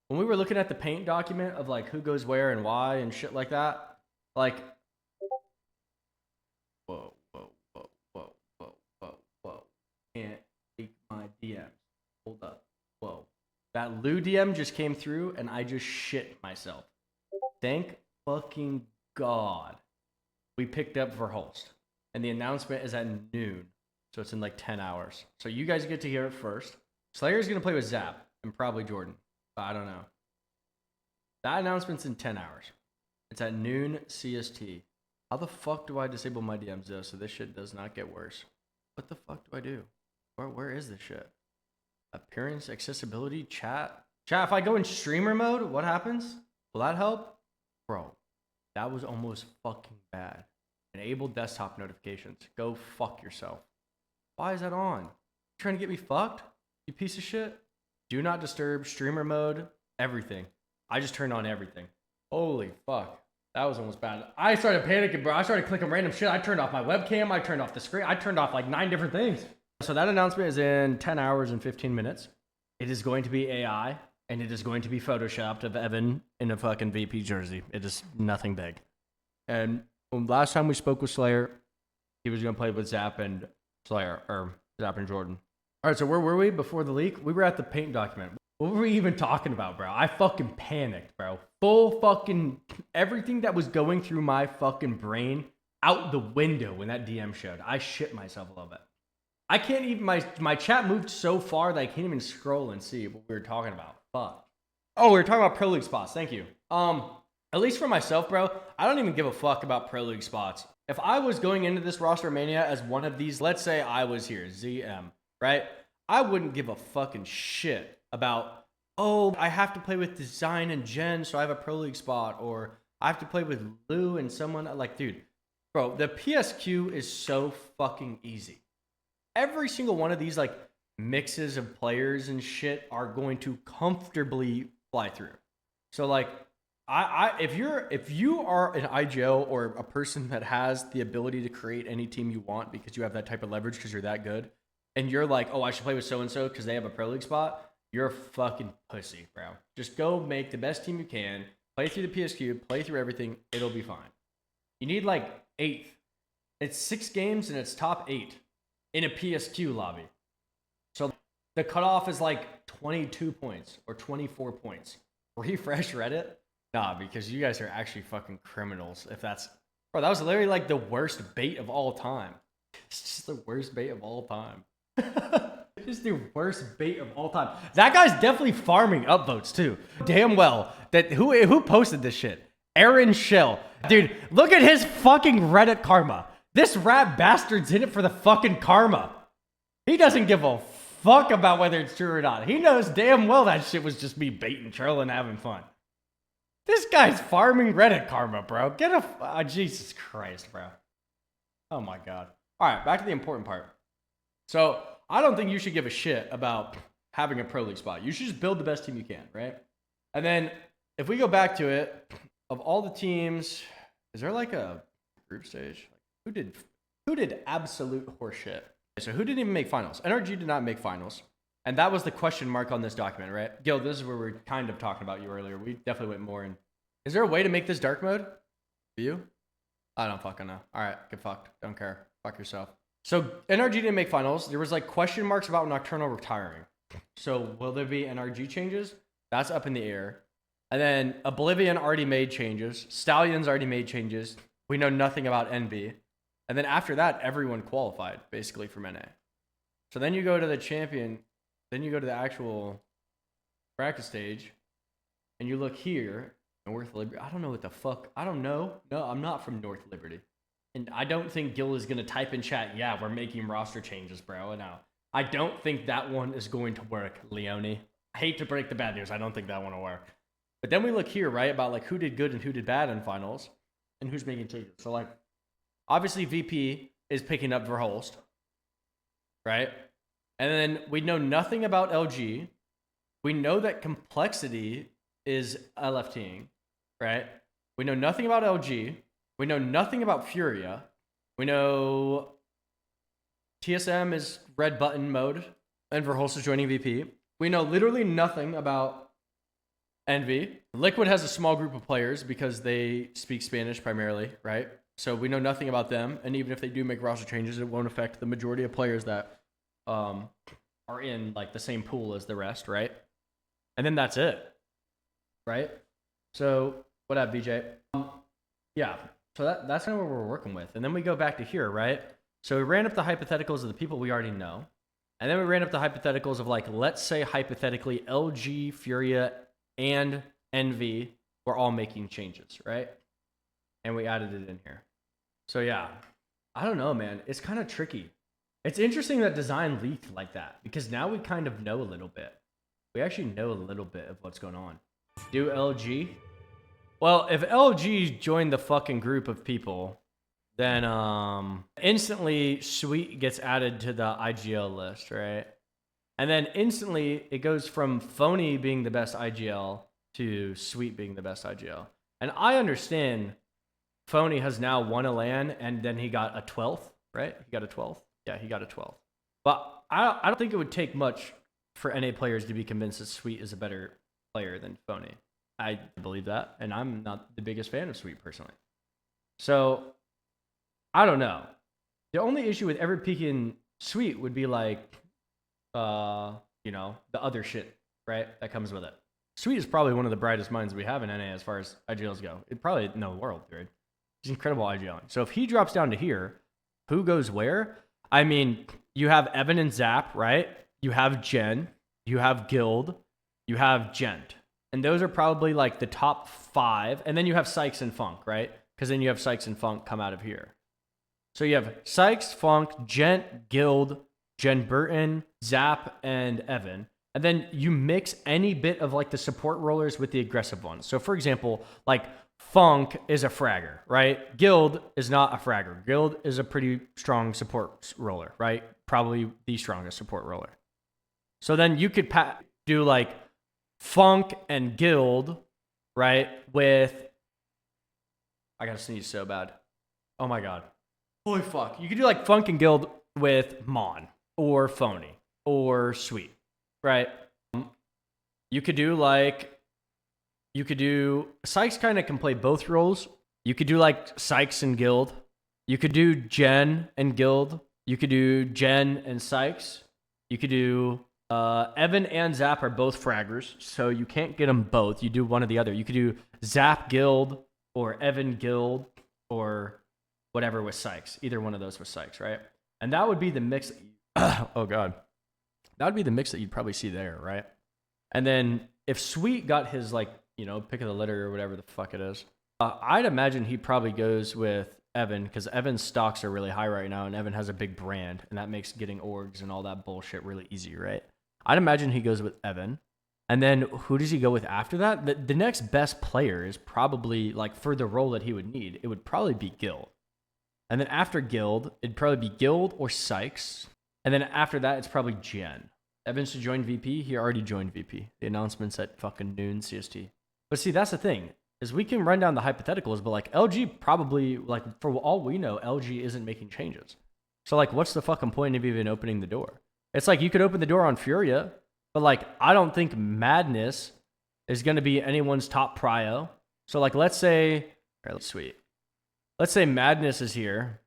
when we were looking at the paint document of like who goes where and why and shit like that, like, whoa, whoa, whoa, whoa, whoa, whoa, whoa, can't take my DMs. Hold up, whoa. That Lou DM just came through and I just shit myself. Thank fucking God we picked up Verhulst. And the announcement is at noon. So it's in like 10 hours. So you guys get to hear it first. Slayer's going to play with Zap and probably Jordan. But I don't know. That announcement's in 10 hours. It's at noon CST. How the fuck do I disable my DMs though so this shit does not get worse? What the fuck do I do? Where is this shit? Appearance, accessibility, chat. Chat, if I go in streamer mode, what happens? Will that help? Bro, that was almost fucking bad. Enable desktop notifications. Go fuck yourself. Why is that on? You trying to get me fucked? You piece of shit? Do not disturb, streamer mode, everything. I just turned on everything. Holy fuck. That was almost bad. I started panicking, bro. I started clicking random shit. I turned off my webcam. I turned off the screen. I turned off like 9 different things. So that announcement is in 10 hours and 15 minutes. It is going to be AI, and it is going to be photoshopped of Evan in a fucking VP jersey. It is nothing big. And last time we spoke with Slayer, he was going to play with Zap and Slayer, or Zap and Jordan. All right, so where were we before the leak? We were at the paint document. What were we even talking about, bro? I fucking panicked, bro. Full fucking everything that was going through my fucking brain out the window when that DM showed. I shit myself a little bit. I can't even, my chat moved so far that I can't even scroll and see what we were talking about. Fuck. Oh, we were talking about Pro League spots. Thank you. At least for myself, bro, I don't even give a fuck about Pro League spots. If I was going into this roster mania as one of these, let's say I was here, ZM, right? I wouldn't give a fucking shit about, oh, I have to play with Design and Jen, so I have a Pro League spot, or I have to play with Lou and someone like, dude, bro, the PSQ is so fucking easy. Every single one of these like mixes of players and shit are going to comfortably fly through. So like, if you are an IGL or a person that has the ability to create any team you want because you have that type of leverage because you're that good, and you're like, oh, I should play with so and so because they have a Pro League spot, you're a fucking pussy, bro. Just go make the best team you can, play through the PSQ, play through everything, it'll be fine. You need like 8th. It's 6 games and it's top 8 in a PSQ lobby. So the cutoff is like 22 points or 24 points. Refresh Reddit. Nah, because you guys are actually fucking criminals. If that's, bro, that was literally like the worst bait of all time. It's just the worst bait of all time. Just the worst bait of all time. That guy's definitely farming upvotes too. Damn well that who posted this shit? Aaron Shell, dude. Look at his fucking Reddit karma. This rat bastard's in it for the fucking karma. He doesn't give a fuck about whether it's true or not. He knows damn well that shit was just me baiting, trolling, having fun. This guy's farming Reddit karma, bro. Get a... Jesus Christ, bro. Oh my God. All right, back to the important part. So, I don't think you should give a shit about having a Pro League spot. You should just build the best team you can, right? And then, if we go back to it, of all the teams, is there like a group stage? Who did absolute horseshit? So, who didn't even make finals? NRG did not make finals. And that was the question mark on this document, right? Gil, this is where we're kind of talking about you earlier. We definitely went more in. Is there a way to make this dark mode? For you? I don't fucking know. All right, get fucked. Don't care. Fuck yourself. So NRG didn't make finals. There was like question marks about Nocturnal retiring. So will there be NRG changes? That's up in the air. And then Oblivion already made changes. Stallions already made changes. We know nothing about NB. And then after that, everyone qualified basically from NA. So then you go to the champion. Then you go to the actual practice stage, and you look here, North Liberty. I don't know what the fuck. I don't know. No, I'm not from North Liberty. And I don't think Gil is going to type in chat, yeah, we're making roster changes, bro. No. I don't think that one is going to work, Leone. I hate to break the bad news. I don't think that one will work. But then we look here, right, about like who did good and who did bad in finals, and who's making changes. So, like, obviously VP is picking up Verhulst, right? And then we know nothing about LG. We know that Complexity is LFTing, right? We know nothing about LG. We know nothing about Furia. We know TSM is red button mode and Verhulst is joining VP. We know literally nothing about Envy. Liquid has a small group of players because they speak Spanish primarily, right? So we know nothing about them, and even if they do make roster changes, it won't affect the majority of players that are in like the same pool as the rest, right? And then that's it, right? So what up, BJ? Yeah. So that's kind of what we're working with, and then we go back to here, right? So we ran up the hypotheticals of the people we already know, and then we ran up the hypotheticals of like, let's say hypothetically, LG, Furia, and Envy were all making changes, right? And we added it in here. So yeah, I don't know, man. It's kind of tricky. It's interesting that design leaked like that because now we kind of know a little bit. We actually know a little bit of what's going on. Do LG? Well, if LG joined the fucking group of people, then instantly Sweet gets added to the IGL list, right? And then instantly it goes from Phony being the best IGL to Sweet being the best IGL. And I understand Phony has now won a LAN and then he got a 12th, right? He got a 12th? Yeah, he got a 12th. But I don't think it would take much for NA players to be convinced that Sweet is a better player than Phony. I believe that, and I'm not the biggest fan of Sweet personally. So, I don't know. The only issue with ever peaking Sweet would be like, you know, the other shit, right? That comes with it. Sweet is probably one of the brightest minds we have in NA as far as IGLs go. It probably in the world, period. He's incredible IGLing. So if he drops down to here, who goes where? I mean, you have Evan and Zap, right? You have Jen, you have Guild, you have Gent. And those are probably like the top 5. And then you have Sykes and Funk, right? Because then you have Sykes and Funk come out of here. So you have Sykes, Funk, Gent, Guild, Jen Burton, Zap, and Evan. And then you mix any bit of like the support rollers with the aggressive ones. So for example, like Funk is a fragger, right? Guild is not a fragger. Guild is a pretty strong support roller, right? Probably the strongest support roller. So then you could do like Funk and Guild, right? With, I gotta sneeze so bad. Oh my god. Holy fuck. You could do like Funk and Guild with Mon or Phony or Sweet, right? You could do Sykes kind of can play both roles. You could do like Sykes and Guild. You could do Jen and Guild. You could do Jen and Sykes. You could do Evan and Zap are both fraggers, so you can't get them both. You do one or the other. You could do Zap Guild or Evan Guild or whatever with Sykes. Either one of those with Sykes, right? And that would be the mix. Oh god, that would be the mix that you'd probably see there, right? And then if Sweet got his like, you know, pick of the litter or whatever the fuck it is, I'd imagine he probably goes with Evan because Evan's stocks are really high right now, and Evan has a big brand, and that makes getting orgs and all that bullshit really easy, right? I'd imagine he goes with Evan. And then who does he go with after that? The next best player is probably, like, for the role that he would need, it would probably be Guild. And then after Guild, it'd probably be Guild or Sykes. And then after that, it's probably Jen. Evans to join VP. He already joined VP. The announcement's at fucking noon CST. But see, that's the thing, is we can run down the hypotheticals, but, like, LG probably, like, for all we know, LG isn't making changes. So, like, what's the fucking point of even opening the door? It's like you could open the door on Furia, but like I don't think Madness is going to be anyone's top prio. So like let's say, sweet. Let's say Madness is here.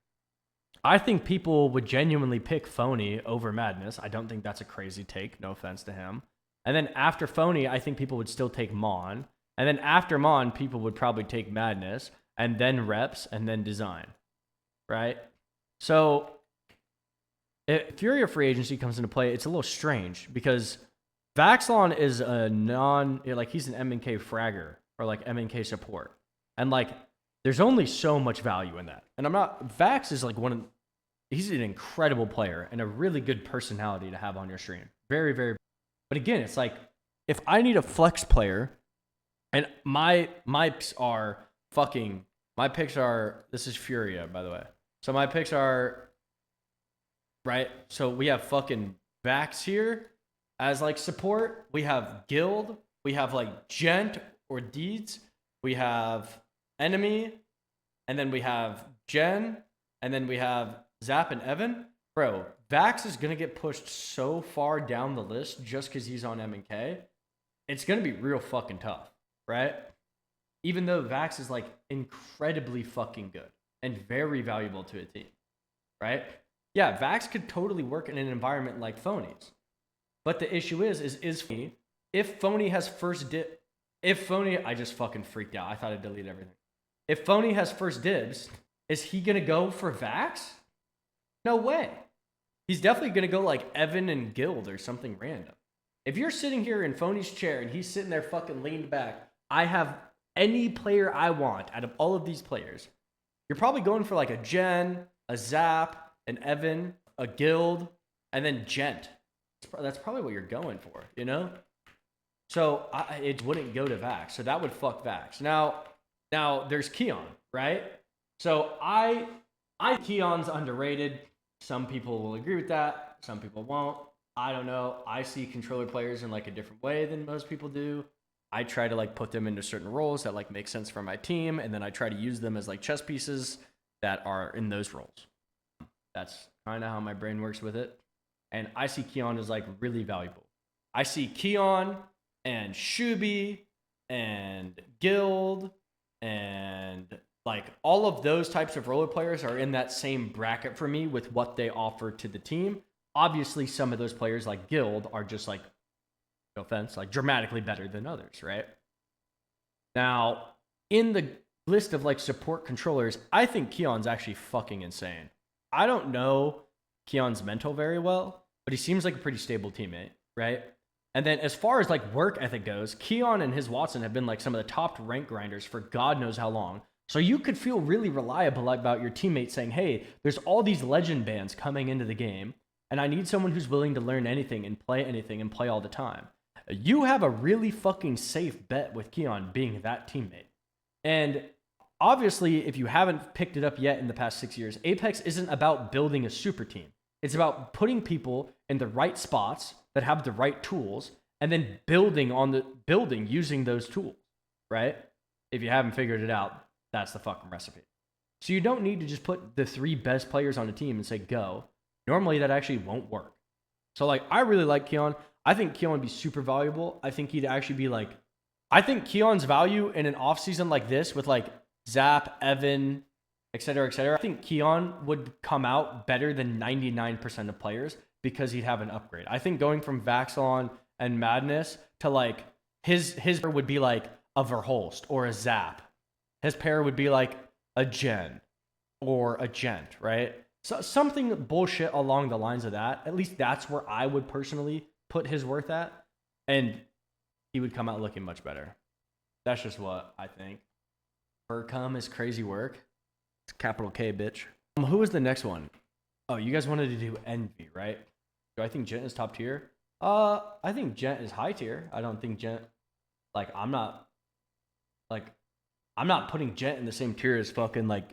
I think people would genuinely pick Phony over Madness. I don't think that's a crazy take. No offense to him. And then after Phony, I think people would still take Mon. And then after Mon, people would probably take Madness and then Reps and then Design. Right? So if Furia free agency comes into play, it's a little strange because Vaxlon is a he's an MNK fragger or like MNK support. And like, there's only so much value in that. And Vax is like he's an incredible player and a really good personality to have on your stream. Very, very. But again, it's like, if I need a flex player and my picks are, this is Furia, by the way. So my picks are, right? So we have fucking Vax here as like support. We have Guild. We have like Gent or Deeds. We have Enemy. And then we have Jen. And then we have Zap and Evan. Bro, Vax is going to get pushed so far down the list just because he's on M&K it's going to be real fucking tough, right? Even though Vax is like incredibly fucking good and very valuable to a team, right? Yeah, Vax could totally work in an environment like Phony's. But the issue is Phony, if Phony has first dip, if Phony, I just fucking freaked out. I thought I deleted everything. If Phony has first dibs, is he going to go for Vax? No way. He's definitely going to go like Evan and Guild or something random. If you're sitting here in Phony's chair and he's sitting there fucking leaned back, I have any player I want out of all of these players. You're probably going for like a Jen, a Zap, an Evan, a Guild, and then Gent. That's probably what you're going for, you know? So it wouldn't go to Vax. So that would fuck Vax. Now there's Keon, right? So I Keon's underrated. Some people will agree with that. Some people won't. I don't know. I see controller players in like a different way than most people do. I try to like put them into certain roles that like make sense for my team, and then I try to use them as like chess pieces that are in those roles. That's kind of how my brain works with it. And I see Keon as like really valuable. I see Keon and Shubi and Guild and like all of those types of roller players are in that same bracket for me with what they offer to the team. Obviously, some of those players like Guild are just like, no offense, like dramatically better than others, right? Now, in the list of like support controllers, I think Keon's actually fucking insane. I don't know Keon's mental very well, but he seems like a pretty stable teammate, right? And then as far as like work ethic goes, Keon and his Watson have been like some of the top rank grinders for God knows how long. So you could feel really reliable about your teammates saying, hey, there's all these legend bands coming into the game, and I need someone who's willing to learn anything and play all the time. You have a really fucking safe bet with Keon being that teammate. And obviously, if you haven't picked it up yet in the past 6 years, Apex isn't about building a super team. It's about putting people in the right spots that have the right tools and then building using those tools, right? If you haven't figured it out, that's the fucking recipe. So you don't need to just put the 3 best players on a team and say go. Normally that actually won't work. So like I really like Keon. I think Keon would be super valuable. I think he'd actually be like, I think Keon's value in an off season like this with like Zap, Evan, et cetera, I think Keon would come out better than 99% of players because he'd have an upgrade. I think going from Vaxelon and Madness to like his would be like a Verholst or a Zap. His pair would be like a Jen or a Gent, right? So something bullshit along the lines of that. At least that's where I would personally put his worth at. And he would come out looking much better. That's just what I think. Furcom is crazy work. It's capital K, bitch. Who was the next one? Oh, you guys wanted to do Envy, right? Do I think Gent is top tier? I think Gent is high tier. I don't think Gent, like, I'm not putting Gent in the same tier as fucking like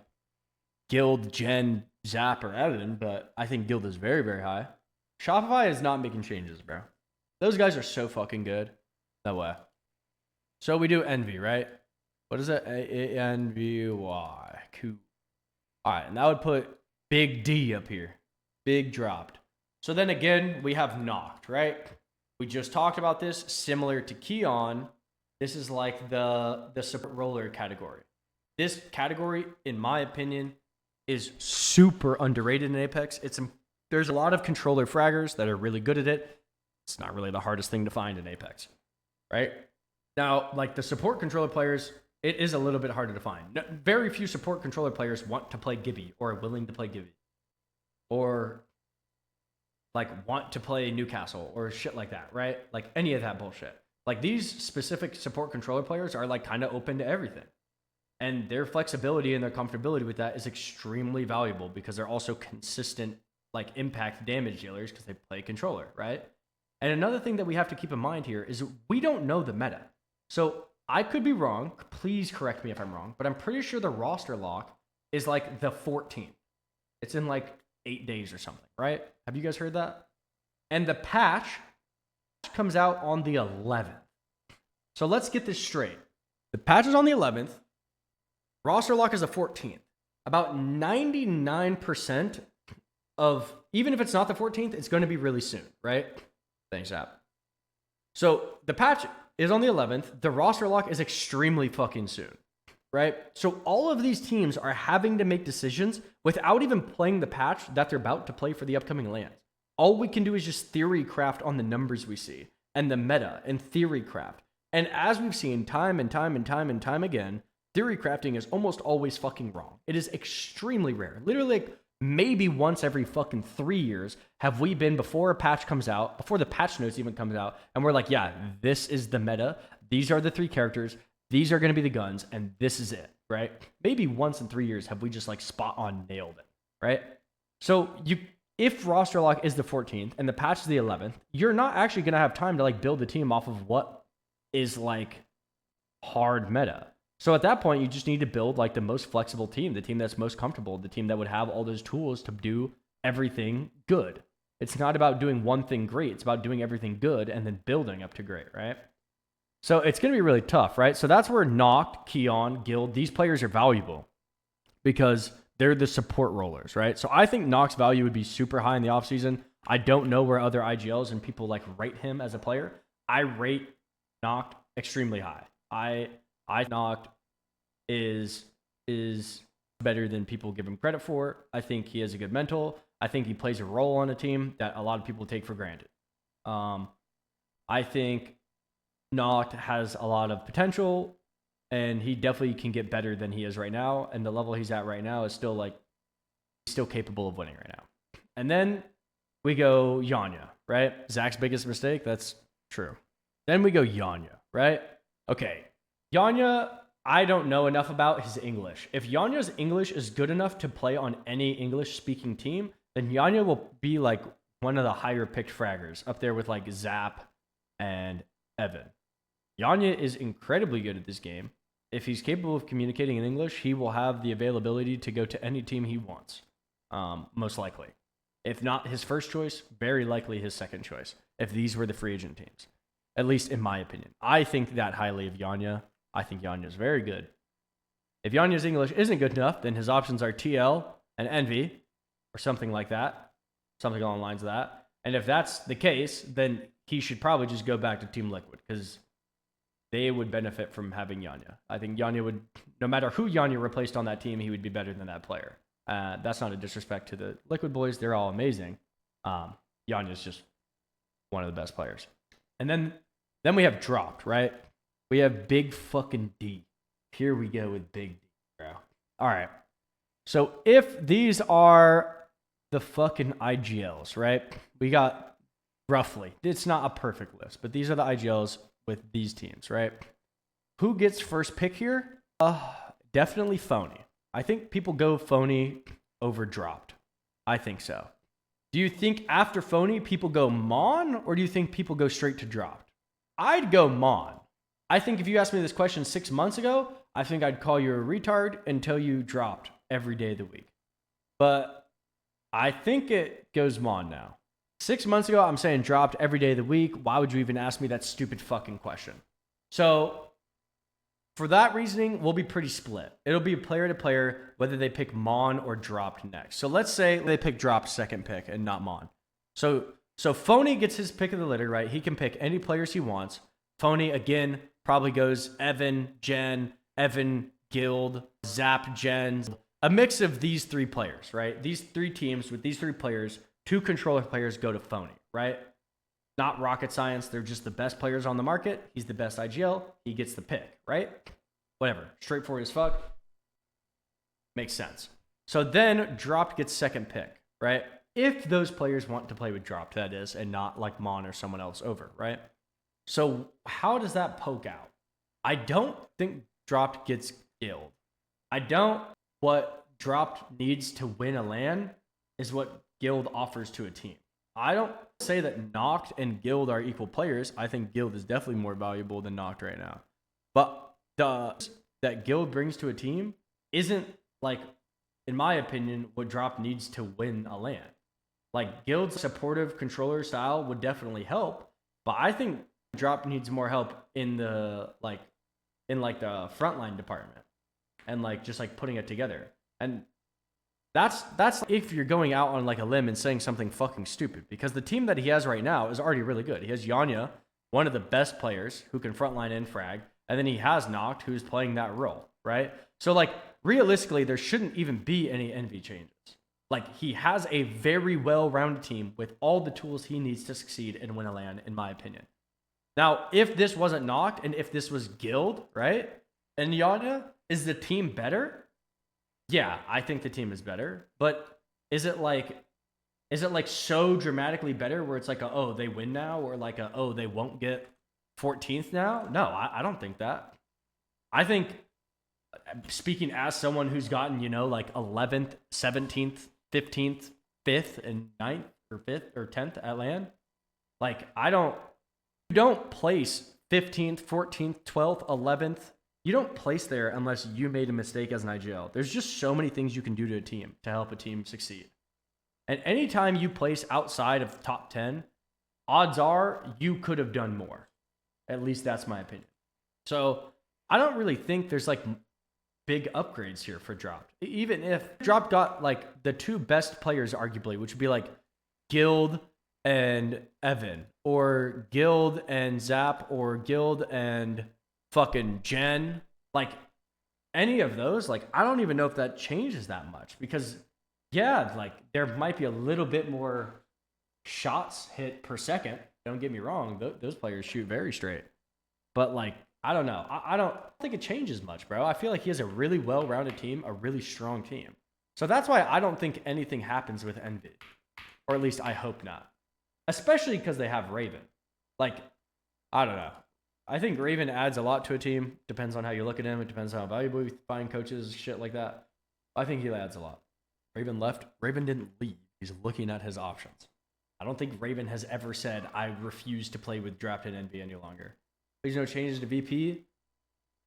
Guild, Jen, Zap, or Evan, but I think Guild is very, very high. Shopify is not making changes, bro. Those guys are so fucking good. No way. So we do Envy, right? What is it? A-N-V-Y. Cool. All right, and that would put Big D up here. Big dropped. So then again, we have Noct, right? We just talked about this. Similar to Keon, this is like the support roller category. This category, in my opinion, is super underrated in Apex. There's a lot of controller fraggers that are really good at it. It's not really the hardest thing to find in Apex, right? Now, like the support controller players, it is a little bit harder to find. Very few support controller players want to play Gibby or are willing to play Gibby. Or like want to play Newcastle or shit like that, right? Like any of that bullshit. Like these specific support controller players are like kind of open to everything. And their flexibility and their comfortability with that is extremely valuable because they're also consistent like impact damage dealers because they play controller, right? And another thing that we have to keep in mind here is we don't know the meta. So I could be wrong. Please correct me if I'm wrong, but I'm pretty sure the roster lock is like the 14th. It's in like 8 days or something, right? Have you guys heard that? And the patch comes out on the 11th. So let's get this straight. The patch is on the 11th. Roster lock is the 14th. About 99% of, even if it's not the 14th, it's going to be really soon, right? Thanks, app. So the patch is on the 11th. The roster lock is extremely fucking soon, right? So all of these teams are having to make decisions without even playing the patch that they're about to play for the upcoming lands. All we can do is just theory craft on the numbers we see and the meta and theory craft. And as we've seen time and time again, theory crafting is almost always fucking wrong. It is extremely rare. Literally, like, maybe once every fucking 3 years have we been, before a patch comes out, before the patch notes even comes out, and we're like, yeah, this is the meta. These are the 3 characters. These are going to be the guns, and this is it, right? Maybe once in 3 years have we just like spot on nailed it, right? So if roster lock is the 14th and the patch is the 11th, you're not actually going to have time to like build the team off of what is like hard meta. So at that point, you just need to build like the most flexible team, the team that's most comfortable, the team that would have all those tools to do everything good. It's not about doing one thing great. It's about doing everything good and then building up to great, right? So it's going to be really tough, right? So that's where Noct, Keon, Guild, these players are valuable because they're the support rollers, right? So I think Noct's value would be super high in the offseason. I don't know where other IGLs and people like rate him as a player. I rate Noct extremely high. I Noct is better than people give him credit for. I think he has a good mental. I think he plays a role on a team that a lot of people take for granted. I think Noct has a lot of potential, and he definitely can get better than he is right now. And the level he's at right now is still like, he's still capable of winning right now. And then we go Yanya, right? Zach's biggest mistake. That's true. Then we go Yanya, right? Okay. Yanya, I don't know enough about his English. If Yanya's English is good enough to play on any English-speaking team, then Yanya will be like one of the higher picked fraggers, up there with like Zap and Evan. Yanya is incredibly good at this game. If he's capable of communicating in English, he will have the availability to go to any team he wants, most likely. If not his first choice, very likely his second choice, if these were the free agent teams, at least in my opinion. I think that highly of Yanya. I think Yanya is very good. If Yanya's English isn't good enough, then his options are TL and Envy, or something like that, something along the lines of that. And if that's the case, then he should probably just go back to Team Liquid, because they would benefit from having Yanya. I think Yanya would, no matter who Yanya replaced on that team, he would be better than that player. That's not a disrespect to the Liquid boys. They're all amazing. Yanya's just one of the best players. And then we have Dropped, right? We have Big fucking D. Here we go with Big D, bro. All right. So if these are the fucking IGLs, right? We got roughly, it's not a perfect list, but these are the IGLs with these teams, right? Who gets first pick here? Definitely Phony. I think people go Phony over Dropped. I think so. Do you think after Phony, people go Mon, or do you think people go straight to Dropped? I'd go Mon. I think if you asked me this question 6 months ago, I think I'd call you a retard until you Dropped every day of the week. But I think it goes Mon now. 6 months ago, I'm saying Dropped every day of the week. Why would you even ask me that stupid fucking question? So for that reasoning, we'll be pretty split. It'll be player to player, whether they pick Mon or Dropped next. So let's say they pick Dropped second pick and not Mon. So Phony gets his pick of the litter, right? He can pick any players he wants. Phony, again, probably goes Evan, Jen, Evan, Guild, Zap, Jen. A mix of these 3 players, right? These 3 teams with these 3 players, 2 controller players go to Phony, right? Not rocket science. They're just the best players on the market. He's the best IGL. He gets the pick, right? Whatever. Straightforward as fuck. Makes sense. So then Dropped gets second pick, right? If those players want to play with Dropped, that is, and not like Mon or someone else over, right? So how does that poke out? I don't think Dropped gets Guild. What Dropped needs to win a LAN is what Guild offers to a team. I don't say that Noct and Guild are equal players. I think Guild is definitely more valuable than Noct right now. But that Guild brings to a team isn't, like, in my opinion, what Dropped needs to win a LAN. Like, Guild's supportive controller style would definitely help, but I think Dropped needs more help in the the frontline department and like just like putting it together. And that's if you're going out on like a limb and saying something fucking stupid, because the team that he has right now is already really good. He has Yanya, one of the best players who can frontline and frag, and then he has Noct, who's playing that role, right? So, like, realistically, there shouldn't even be any Envy changes. Like, he has a very well-rounded team with all the tools he needs to succeed and win a LAN, in my opinion. Now, if this wasn't Noct, and if this was Guild, right, and Yada, is the team better? Yeah, I think the team is better, but is it like so dramatically better where it's like oh, they win now, or like oh, they won't get 14th now? No, I don't think that. I think, speaking as someone who's gotten, like 11th, 17th, 15th, 5th, and 9th, or 5th, or 10th at LAN, like, you don't place 15th, 14th, 12th, 11th. You don't place there unless you made a mistake as an IGL. There's just so many things you can do to a team to help a team succeed. And anytime you place outside of top 10, odds are you could have done more. At least that's my opinion. So I don't really think there's like big upgrades here for Dropped. Even if Dropped got like the two best players, arguably, which would be like Guild and Evan, or Guild and Zap, or Guild and fucking Jen, like any of those, like I don't even know if that changes that much, because yeah, like there might be a little bit more shots hit per second. Don't get me wrong, those players shoot very straight. But like, I don't know. I don't think it changes much, bro. I feel like he has a really well-rounded team, a really strong team. So that's why I don't think anything happens with Envy. Or at least I hope not. Especially because they have Raven. Like, I don't know. I think Raven adds a lot to a team. Depends on how you look at him. It depends on how valuable you find coaches, shit like that. I think he adds a lot. Raven left. Raven didn't leave. He's looking at his options. I don't think Raven has ever said, I refuse to play with Drafted Envy any longer. There's no changes to VP.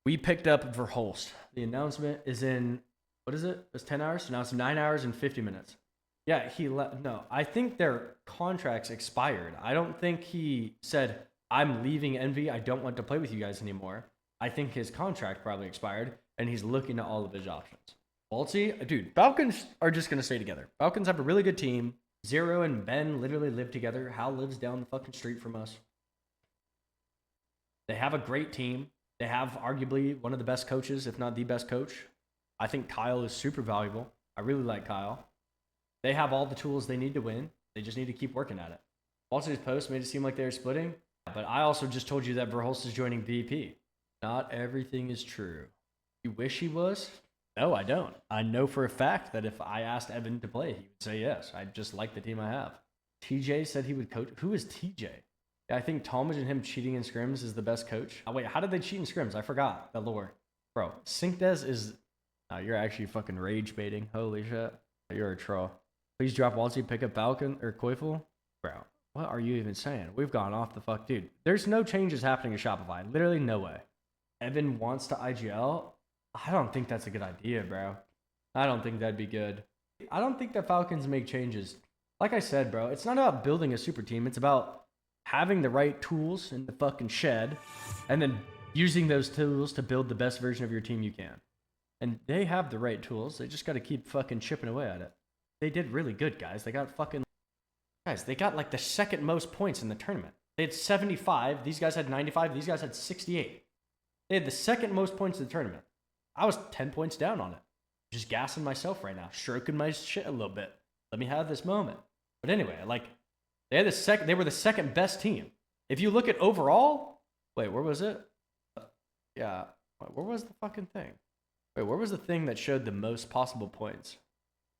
We picked up Verhulst. The announcement is in, what is it? It's 10 hours? So now it's 9 hours and 50 minutes. Yeah, he left. No, I think their contracts expired. I don't think he said, I'm leaving Envy. I don't want to play with you guys anymore. I think his contract probably expired, and he's looking at all of his options. Waltzy, dude, Falcons are just going to stay together. Falcons have a really good team. Zero and Ben literally live together. Hal lives down the fucking street from us. They have a great team. They have arguably one of the best coaches, if not the best coach. I think Kyle is super valuable. I really like Kyle. They have all the tools they need to win. They just need to keep working at it. Waltzy's post made it seem like they were splitting, but I also just told you that Verhulst is joining VP. Not everything is true. You wish he was? No, I don't. I know for a fact that if I asked Evan to play, he would say yes. I just like the team I have. TJ said he would coach. Who is TJ? Yeah, I think Talmadge and him cheating in scrims is the best coach. Oh, wait, how did they cheat in scrims? I forgot the lore. Bro, Syncdes is... Oh, you're actually fucking rage baiting. Holy shit. You're a troll. Please drop Waltzy, pick up Falcon or Koifel. Bro, what are you even saying? We've gone off the fuck. Dude, there's no changes happening in Shopify. Literally no way. Evan wants to IGL? I don't think that's a good idea, bro. I don't think that'd be good. I don't think that Falcons make changes. Like I said, bro, it's not about building a super team. It's about having the right tools in the fucking shed and then using those tools to build the best version of your team you can. And they have the right tools. They just got to keep fucking chipping away at it. They did really good, guys. They got fucking... Guys, they got like the second most points in the tournament. They had 75. These guys had 95. These guys had 68. They had the second most points in the tournament. I was 10 points down on it. Just gassing myself right now. Stroking my shit a little bit. Let me have this moment. But anyway, like, they were the second best team. If you look at overall... Wait, where was it? Yeah. Where was the fucking thing? Wait, where was the thing that showed the most possible points?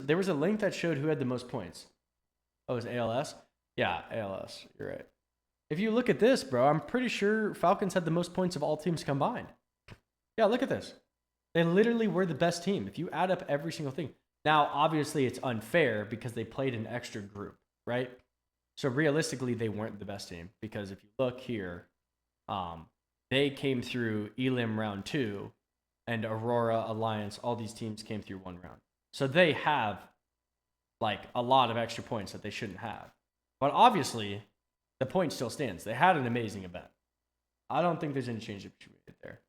There was a link that showed who had the most points. Oh, it was ALS? Yeah, ALS. You're right. If you look at this, bro, I'm pretty sure Falcons had the most points of all teams combined. Yeah, look at this. They literally were the best team. If you add up every single thing. Now, obviously, it's unfair because they played an extra group, right? So realistically, they weren't the best team because if you look here, they came through Elim round 2 and Aurora, Alliance, all these teams came through one round. So they have like a lot of extra points that they shouldn't have. But obviously, the point still stands. They had an amazing event. I don't think there's any change that should be made there.